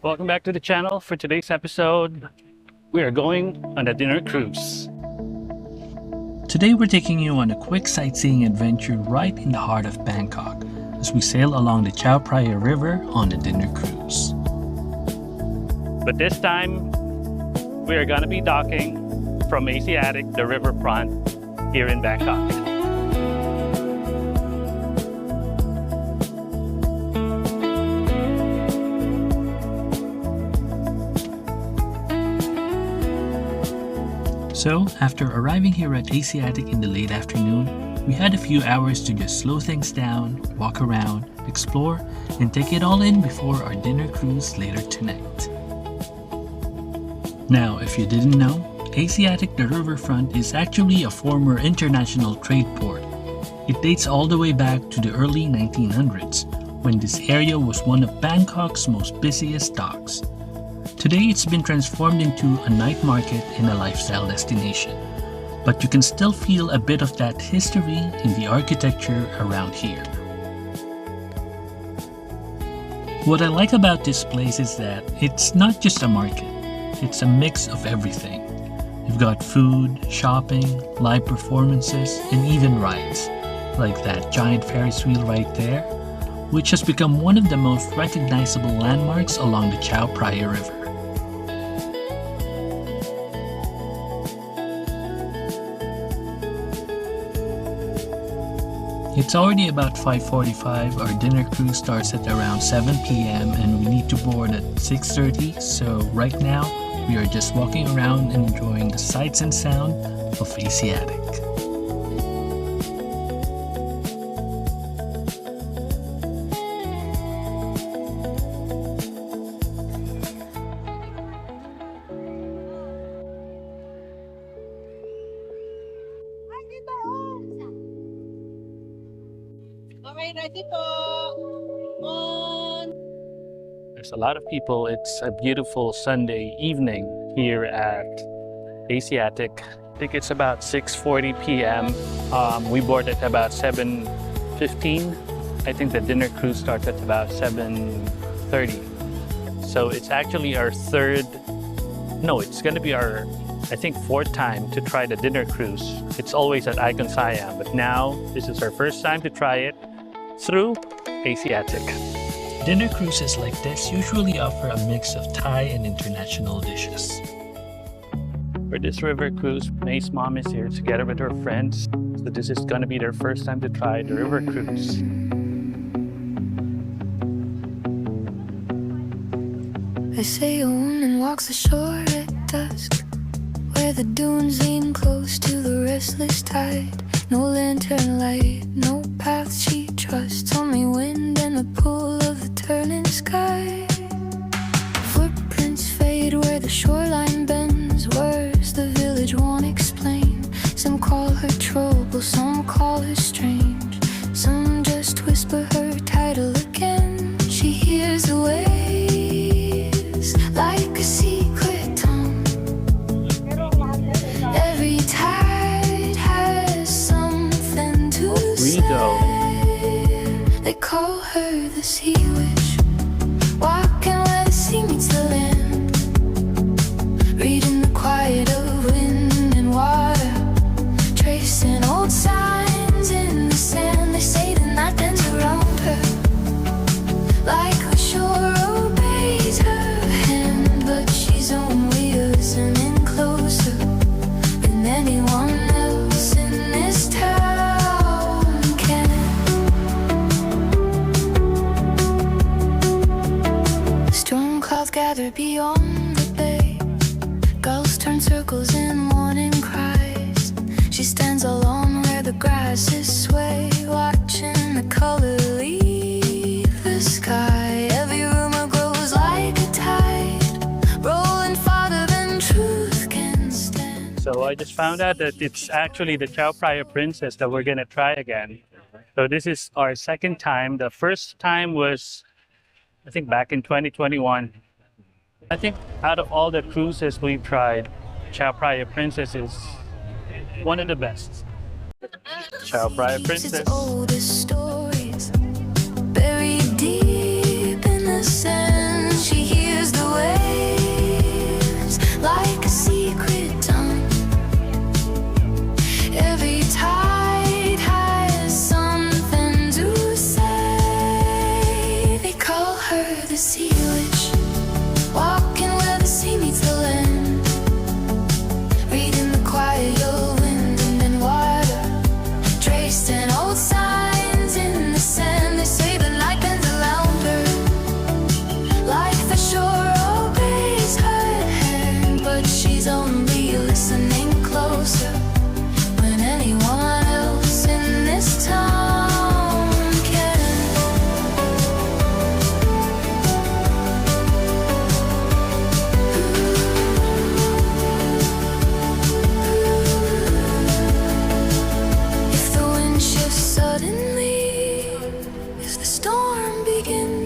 Welcome back to the channel. For today's episode, we are going on a dinner cruise. Today we're taking you on a quick sightseeing adventure right in the heart of Bangkok as we sail along the Chao Phraya River on a dinner cruise. But this time, we are going to be docking from Asiatique The Riverfront here in Bangkok. So, after arriving here at Asiatique in the late afternoon, we had a few hours to just slow things down, walk around, explore, and take it all in before our dinner cruise later tonight. Now, if you didn't know, Asiatique the Riverfront is actually a former international trade port. It dates all the way back to the early 1900s, when this area was one of Bangkok's most busiest docks. Today, it's been transformed into a night market and a lifestyle destination, but you can still feel a bit of that history in the architecture around here. What I like about this place is that it's not just a market, it's a mix of everything. You've got food, shopping, live performances, and even rides, like that giant Ferris wheel right there, which has become one of the most recognizable landmarks along the Chao Phraya River. It's already about 5:45, our dinner cruise starts at around 7 p.m. and we need to board at 6:30, so right now we are just walking around and enjoying the sights and sound of Asiatique. There's a lot of people. It's a beautiful Sunday evening here at Asiatique. I think it's about 6:40 p.m. We board at about 7:15. I think the dinner cruise starts at about 7:30. So it's actually our it's going to be our, I think, fourth time to try the dinner cruise. It's always at Icon Siam, but now this is our first time to try it through Asiatique. Dinner cruises like this usually offer a mix of Thai and international dishes. For this river cruise, May's mom is here together with her friends. So this is going to be their first time to try the river cruise. They say a woman walks the shore at dusk, where the dunes lean close to the restless tide. No lantern light, no path she trusts, only wind and the pull of the turning sky. Footprints fade where the shoreline bends, words the village won't explain. Some call her trouble, some call her strange, some just whisper her title again. She hears the waves like a secret tongue. Every tide has something to say. They call her the sea witch, walking where the sea meets the land, reading the quiet of wind and water, tracing old signs in the sand. They say the night bends around her, like the shore obeys her hand, but she's only listening closer than anyone else in this town can. Storm clouds gather beyond the bay, gulls turn circles in warning cries. She stands alone where the grasses sway, watching the color leave the sky. Every rumor grows like a tide, rolling farther than truth can stand. So I just found out that it's actually the Chao Phraya Princess that we're going to try again. So this is our second time. The first time was, I think, back in 2021. I think out of all the cruises we've tried, Chao Phraya Princess is one of the best. Chao Phraya Princess. Its oldest stories buried deep in the sand. She hears the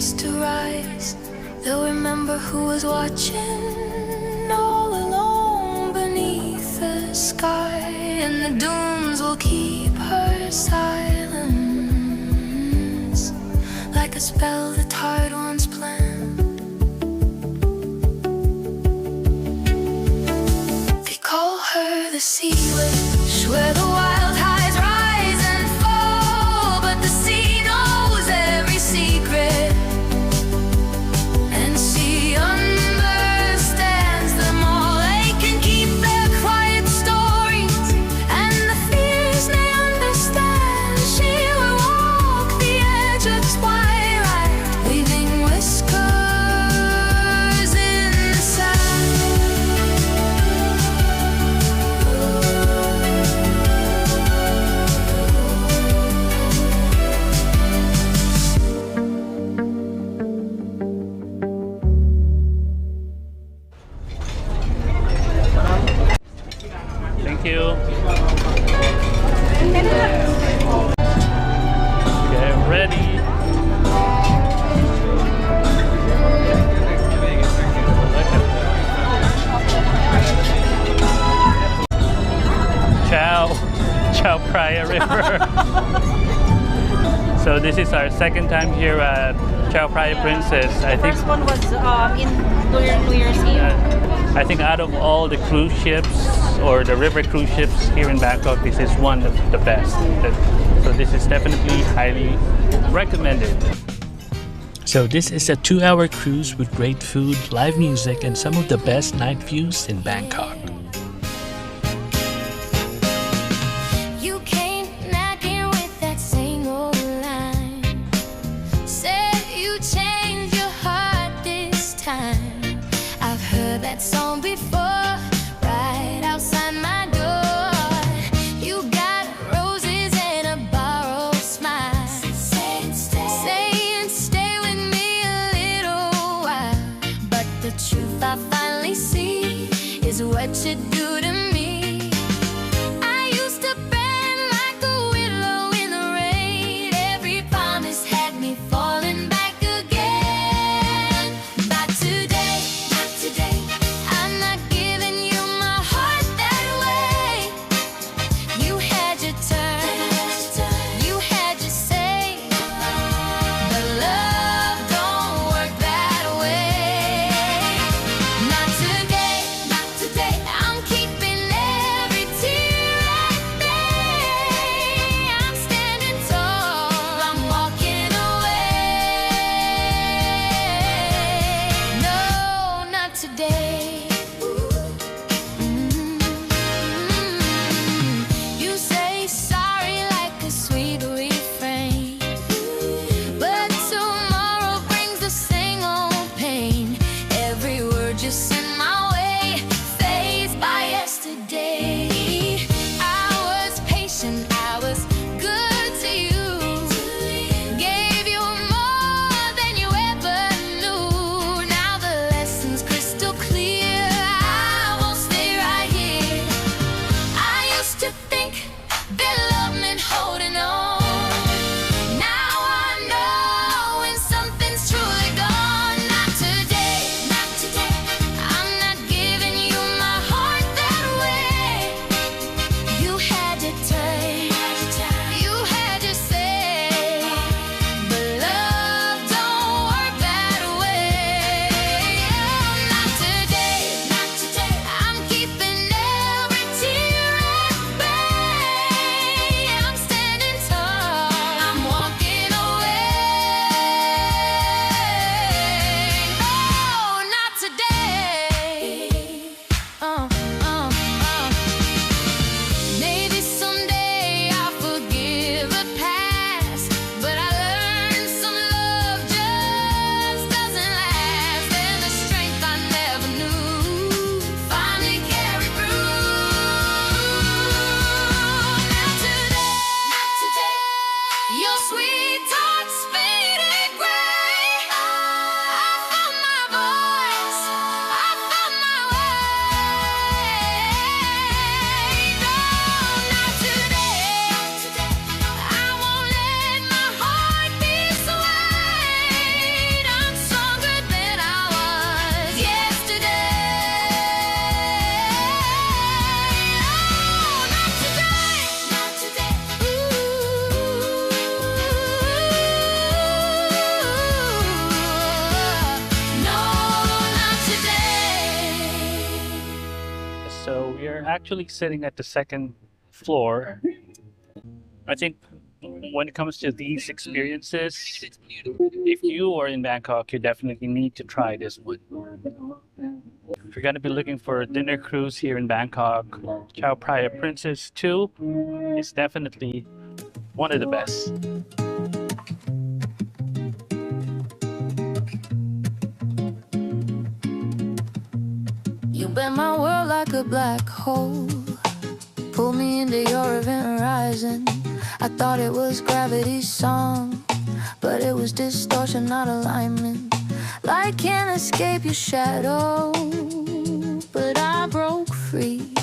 begins to rise, they'll remember who was watching all alone beneath the sky. And the dunes will keep her silence, like a spell the tired ones planned. They call her the sea witch, where the wild tides rise and fall, but the sea knows every secret, and she understands them all. They can keep their quiet stories and the fears they understand. She will walk the edge of twilight, leaving whiskers in the sand. Thank you. Get ready. Chao Phraya River. So this is our second time here at Chao Phraya Princess. I think First one was in New Year's Eve. I think out of all the cruise ships or the river cruise ships here in Bangkok, this is one of the best. So this is definitely highly recommended. So this is a 2-hour cruise with great food, live music, and some of the best night views in Bangkok. You came knocking with that same old line, said you changed your heart this time. I've heard that song before, right outside my door. You got roses and a borrowed smile, saying stay with me a little while. But the truth I finally see is what you do to me. I used to bend like a willow in the rain. Every promise had me falling back again. But today, I'm not giving you my heart that way. You had your turn, you had your say, but love don't work that way. Not today, I'm actually sitting at the second floor. I think when it comes to these experiences, if you are in Bangkok, you definitely need to try this one. If you're going to be looking for a dinner cruise here in Bangkok, Chao Phraya Princess 2 is definitely one of the best. You bend my world like a black hole. Pull me into your event horizon. I thought it was gravity's song, but it was distortion, not alignment. Light can't escape your shadow, but I broke free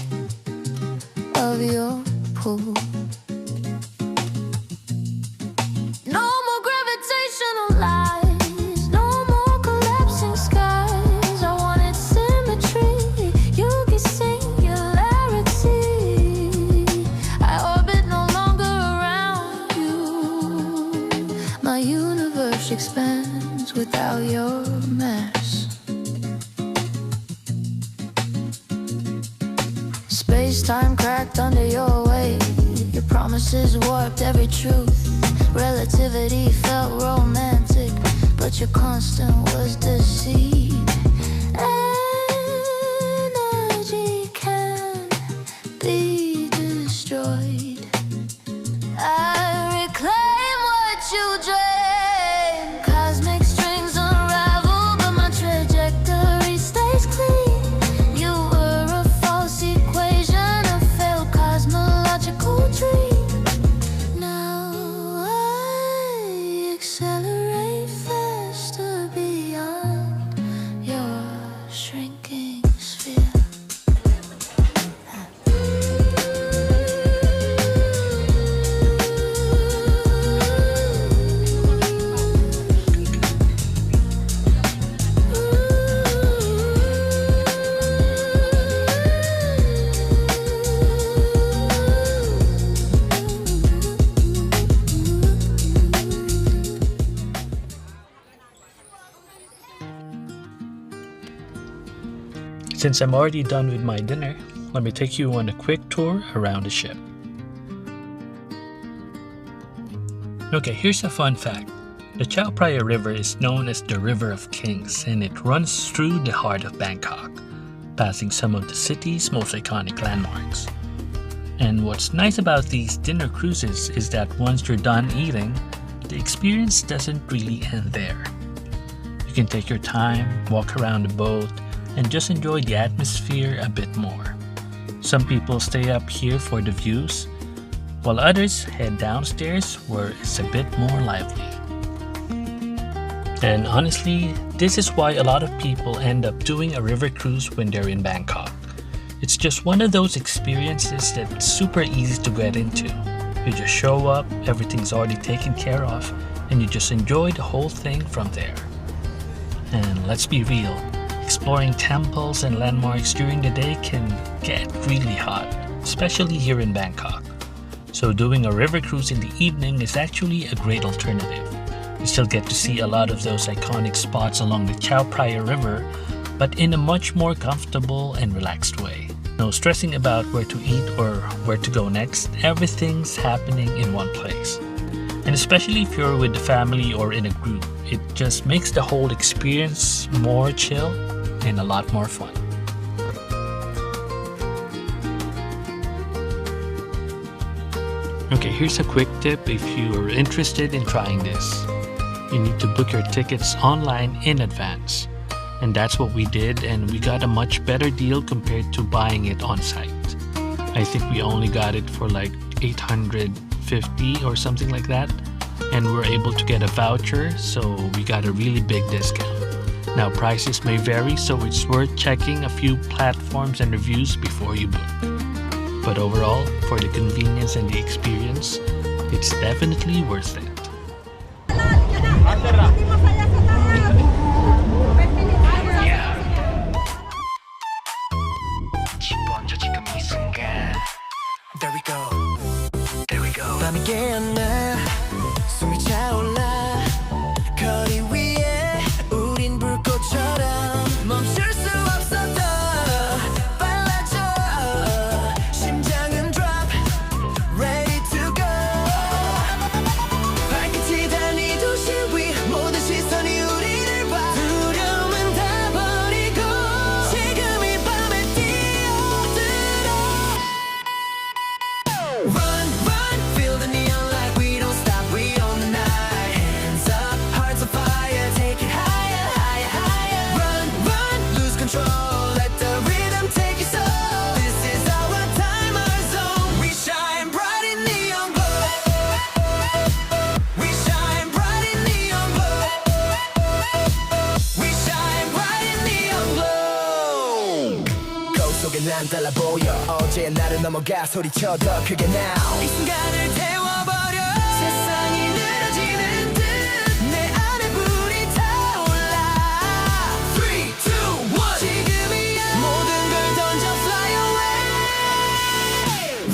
of your pull. No more gravitational lies, no more collapsing skies. I wanted symmetry, you can singularity. I orbit no longer around you. My universe expands without your mass. Space-time cracked under your weight. Your promises warped every truth. Relativity felt romantic, but your constant was deceit. Energy can be destroyed. I reclaim what you drained. Cosmic strings unravel, but my trajectory stays clean. You were a false equation, a failed cosmological dream. Now I accelerate faster beyond your shrinking sphere. Since I'm already done with my dinner, let me take you on a quick tour around the ship. Okay, here's a fun fact. The Chao Phraya River is known as the River of Kings, and it runs through the heart of Bangkok, passing some of the city's most iconic landmarks. And what's nice about these dinner cruises is that once you're done eating, the experience doesn't really end there. You can take your time, walk around the boat, and just enjoy the atmosphere a bit more. Some people stay up here for the views, while others head downstairs where it's a bit more lively. And honestly, this is why a lot of people end up doing a river cruise when they're in Bangkok. It's just one of those experiences that's super easy to get into. You just show up, everything's already taken care of, and you just enjoy the whole thing from there. And let's be real, exploring temples and landmarks during the day can get really hot, especially here in Bangkok. So doing a river cruise in the evening is actually a great alternative. You still get to see a lot of those iconic spots along the Chao Phraya River, but in a much more comfortable and relaxed way. No stressing about where to eat or where to go next, everything's happening in one place. And especially if you're with the family or in a group, it just makes the whole experience more chill and a lot more fun. Okay, here's a quick tip if you are interested in trying this. You need to book your tickets online in advance. And that's what we did, and we got a much better deal compared to buying it on site. I think we only got it for like 850 or something like that, and we were able to get a voucher, so we got a really big discount. Now prices may vary, so it's worth checking a few platforms and reviews before you book. But overall, for the convenience and the experience, it's definitely worth it. There we go. There we go. 밤이 깨어나 숨이 차올라 거리 위에 우린 불꽃처럼 멈출 수 없어 더 빨라져 난 달라 보여 어제의 나를 넘어가 소리쳐 더 크게 now 이 순간을 태워버려 세상이 느려지는 듯 내 안에 불이 타올라 3, 2, 1 지금이야 모든 걸 던져 fly away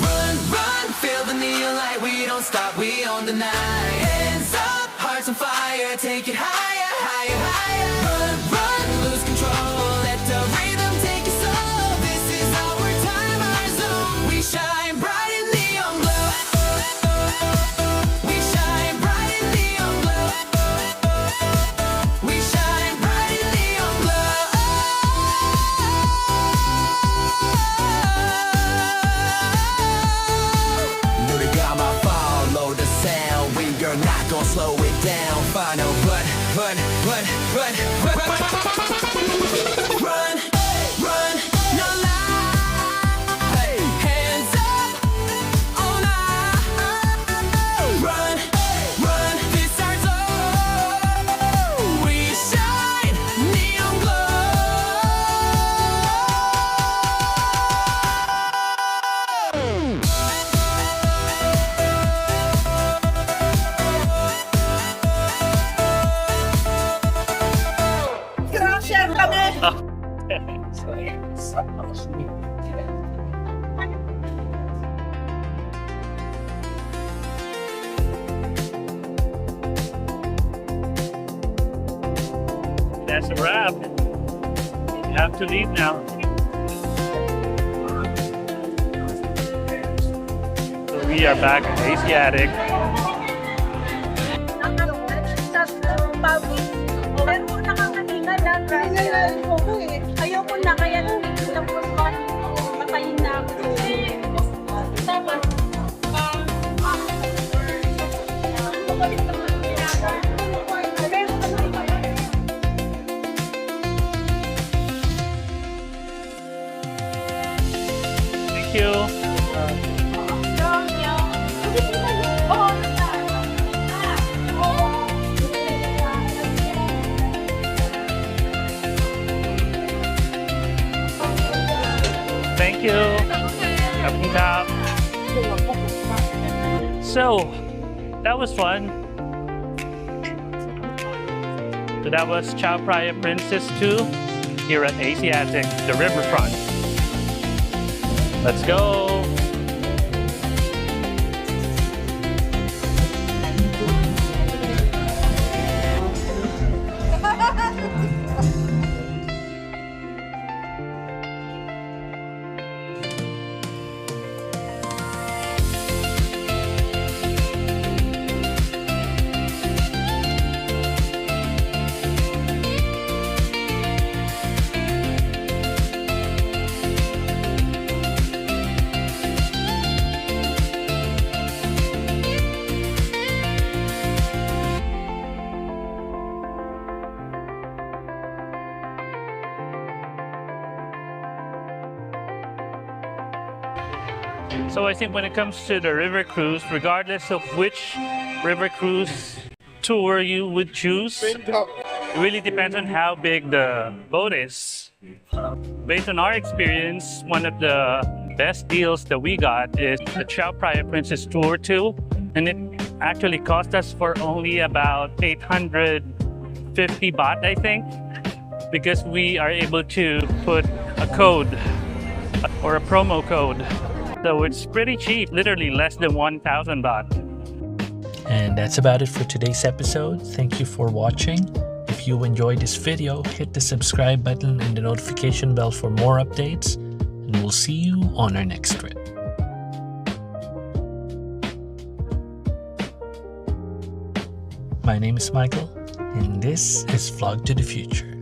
Run, run, feel the neon light We don't stop, we own the night Hands up, hearts on fire Take it higher, higher, higher Run, run, lose control Let the rhythm take us all This is our time, our zone We shine bright in neon glow We shine bright in neon glow We shine bright in neon glow 눈을 감아 follow the sound We are not gonna slow it down Final run, run, run, run, run, run, run, run, no lie hey. Hands up, all night Run, run, this our zone We shine, neon Share kami! That's a wrap. You have to leave now. So we are back at Asiatic. Pero nakakalingan lang. Ayoko na kaya nandito lang po sa patayin na ako. Tama. Thank you. Thank you. So, that was fun. So that was Chao Phraya Princess 2 here at Asiatic The Riverfront. Let's go. So I think when it comes to the river cruise, regardless of which river cruise tour you would choose, it really depends on how big the boat is. Based on our experience, one of the best deals that we got is the Chao Phraya Princess Tour 2, and it actually cost us for only about 850 baht, I think, because we are able to put a code or a promo code. So it's pretty cheap, literally less than 1,000 baht. And that's about it for today's episode. Thank you for watching. If you enjoyed this video, hit the subscribe button and the notification bell for more updates. And we'll see you on our next trip. My name is Michael, and this is Vlog to the Future.